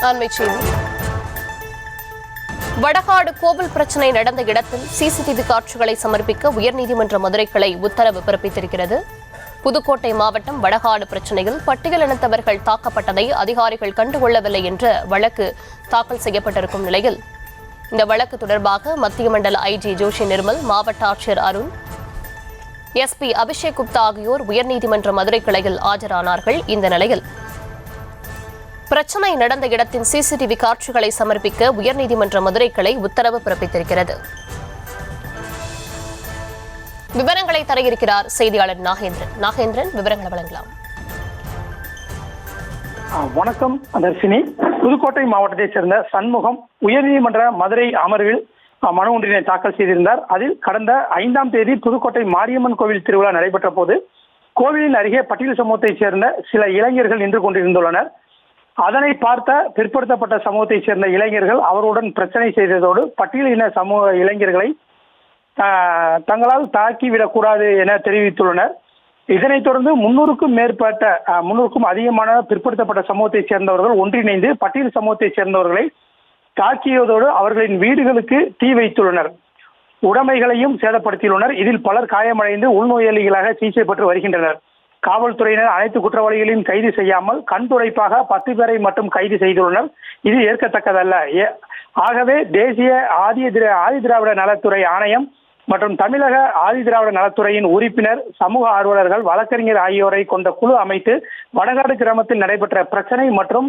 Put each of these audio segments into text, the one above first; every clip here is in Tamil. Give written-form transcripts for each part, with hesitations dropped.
அண்மைச் செய்தி. வடகாடு கோவில் பிரச்சினை நடந்த இடத்தில் சிசிடிவி காட்சிகளை சமர்ப்பிக்க உயர்நீதிமன்ற மதுரை கிளை உத்தரவு பிறப்பித்திருக்கிறது. புதுக்கோட்டை மாவட்டம் வடகாடு பிரச்சினையில் பட்டியலினத்தவர்கள் தாக்கப்பட்டதை அதிகாரிகள் கண்டுகொள்ளவில்லை என்ற வழக்கு தாக்கல் செய்யப்பட்டிருக்கும் நிலையில் இந்த வழக்கு தொடர்பாக மத்திய மண்டல ஐஜி ஜோஷி நிர்மல், மாவட்ட ஆட்சியர் அருண், எஸ்பி அபிஷேக் குப்தா ஆகியோர் உயர்நீதிமன்ற மதுரை கிளையில் ஆஜரானார்கள். இந்த நிலையில் பிரச்சினை நடந்த இடத்தின் சிசிடிவி காட்சிகளை சமர்ப்பிக்க உயர்நீதிமன்ற மதுரை கிளை உத்தரவு பிறப்பித்திருக்கிறது. விவரங்களை தர இருக்கிறார் செய்தியாளர் நாகேந்திரன். விவரங்களை வழங்கலாம். வணக்கம் தர்ஷினி. புதுக்கோட்டை மாவட்டத்தைச் சேர்ந்த சண்முகம் உயர்நீதிமன்ற மதுரை அமர்வில் மனு ஒன்றினை தாக்கல் செய்திருந்தார். அதில் கடந்த 5ஆம் தேதி புதுக்கோட்டை மாரியம்மன் கோவில் திருவிழா நடைபெற்ற போது கோவிலின் அருகே பட்டியல் சமூகத்தைச் சேர்ந்த சில இளைஞர்கள் நின்று கொண்டிருந்துள்ளனர். அதனை பார்த்த பிற்படுத்தப்பட்ட சமூகத்தைச் சேர்ந்த இளைஞர்கள் அவருடன் பிரச்சனை செய்ததோடு பட்டியலின சமூக இளைஞர்களை தங்களால் தாக்கிவிடக்கூடாது என தெரிவித்துள்ளனர். இதனைத் தொடர்ந்து 300க்கும் அதிகமான பிற்படுத்தப்பட்ட சமூகத்தைச் சேர்ந்தவர்கள் ஒன்றிணைந்து பட்டியல் சமூகத்தைச் சேர்ந்தவர்களை தாக்கியதோடு அவர்களின் வீடுகளுக்கு தீ வைத்துள்ளனர். உடைமைகளையும் சேதப்படுத்தியுள்ளனர். இதில் பலர் காயமடைந்து உள்நோயாளிகளாக சிகிச்சை பெற்று வருகின்றனர். காவல்துறையினர் அனைத்து குற்றவாளிகளையும் கைது செய்யாமல் கண்துடைப்பாக 10 பேரை மட்டும் கைது செய்துள்ளனர். இது ஏற்கத்தக்கதல்ல. ஆகவே தேசிய ஆதி திராவிட நலத்துறை ஆணையம் மற்றும் தமிழக ஆதி திராவிட நலத்துறையின் உறுப்பினர், சமூக ஆர்வலர்கள், வழக்கறிஞர் ஆகியோரை கொண்ட குழு அமைத்து வடகாடு கிராமத்தில் நடைபெற்ற பிரச்சனை மற்றும்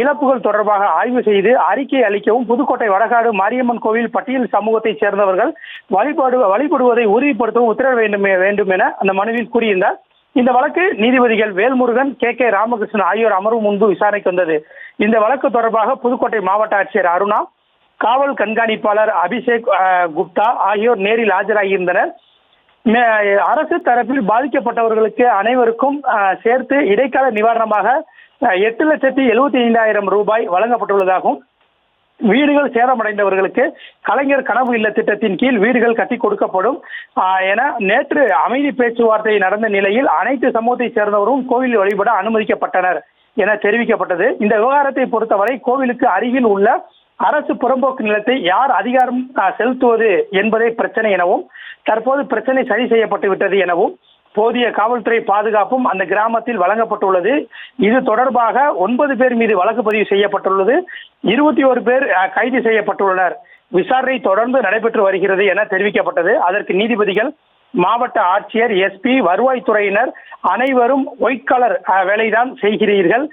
இழப்புகள் தொடர்பாக ஆய்வு செய்து அறிக்கை அளிக்கவும் புதுக்கோட்டை வடகாடு மாரியம்மன் கோவில் பட்டியல் சமூகத்தைச் சேர்ந்தவர்கள் வழிபடுவதை உறுதிப்படுத்தவும் உத்தரவு வேண்டும் என அந்த மனுவில் கூறியிருந்தார். இந்த வழக்கு நீதிபதிகள் வேல்முருகன், கே ராமகிருஷ்ணன் ஆகியோர் அமர்வு முன்பு விசாரணைக்கு வந்தது. இந்த வழக்கு தொடர்பாக புதுக்கோட்டை மாவட்ட ஆட்சியர் அருணா, காவல் கண்காணிப்பாளர் அபிஷேக் குப்தா ஆகியோர் நேரில் ஆஜராகியிருந்தனர். அரசு தரப்பில் பாதிக்கப்பட்டவர்களுக்கு அனைவருக்கும் சேர்த்து இடைக்கால நிவாரணமாக 8,75,000 ரூபாய் வழங்கப்பட்டுள்ளதாகவும் வீடுகள் சேதமடைந்தவர்களுக்கு கலைஞர் கனவு இல்ல திட்டத்தின் கீழ் வீடுகள் கட்டி கொடுக்கப்படும் என நேற்று அமைதி பேச்சுவார்த்தை நடந்த நிலையில் அனைத்து சமூகத்தை சேர்ந்தவரும் கோவிலில் வழிபட அனுமதிக்கப்பட்டனர் என தெரிவிக்கப்பட்டது. இந்த விவகாரத்தை பொறுத்தவரை கோவிலுக்கு அருகில் உள்ள அரசு புறம்போக்கு நிலத்தை யார் அதிகாரம் செலுத்துவது என்பதே பிரச்சனை எனவும் தற்போது பிரச்சனை சரி செய்யப்பட்டு விட்டது எனவும் போதிய காவல்துறை பாதுகாப்பும் அந்த கிராமத்தில் வழங்கப்பட்டுள்ளது. இது தொடர்பாக 9 பேர் மீது வழக்கு பதிவு செய்யப்பட்டுள்ளது. 21 பேர் கைது செய்யப்பட்டுள்ளனர். விசாரணை தொடர்ந்து நடைபெற்று வருகிறது என தெரிவிக்கப்பட்டது. அதற்கு நீதிபதிகள், மாவட்ட ஆட்சியர், எஸ்பி, வருவாய்த்துறையினர் அனைவரும் ஒயிட் கலர் வேலைதான் செய்கிறீர்கள்.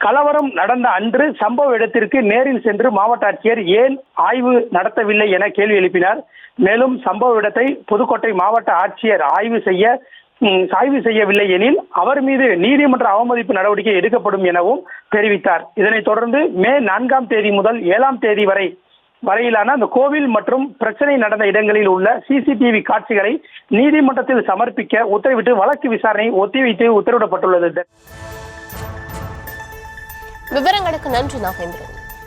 கலவரம் நடந்த அன்று சம்பவ இடத்திற்கு நேரில் சென்று மாவட்ட ஆட்சியர் ஏன் ஆய்வு நடத்தவில்லை என கேள்வி எழுப்பினார். மேலும் சம்பவ இடத்தை புதுக்கோட்டை மாவட்ட ஆட்சியர் ஆய்வு செய்யவில்லை எனில் அவர் மீது நீதிமன்ற அவமதிப்பு நடவடிக்கை எடுக்கப்படும் எனவும் தெரிவித்தார். இதனைத் தொடர்ந்து மே 4ஆம் தேதி முதல் 7ஆம் தேதி வரையிலான அந்த கோவில் மற்றும் பிரச்சனை நடந்த இடங்களில் உள்ள சிசிடிவி காட்சிகளை நீதிமன்றத்தில் சமர்ப்பிக்க உத்தரவிட்டு வழக்கு விசாரணை ஒத்திவைத்து உத்தரவிடப்பட்டுள்ளது. விவரங்களுக்கு நன்றி நாகேந்திரன்.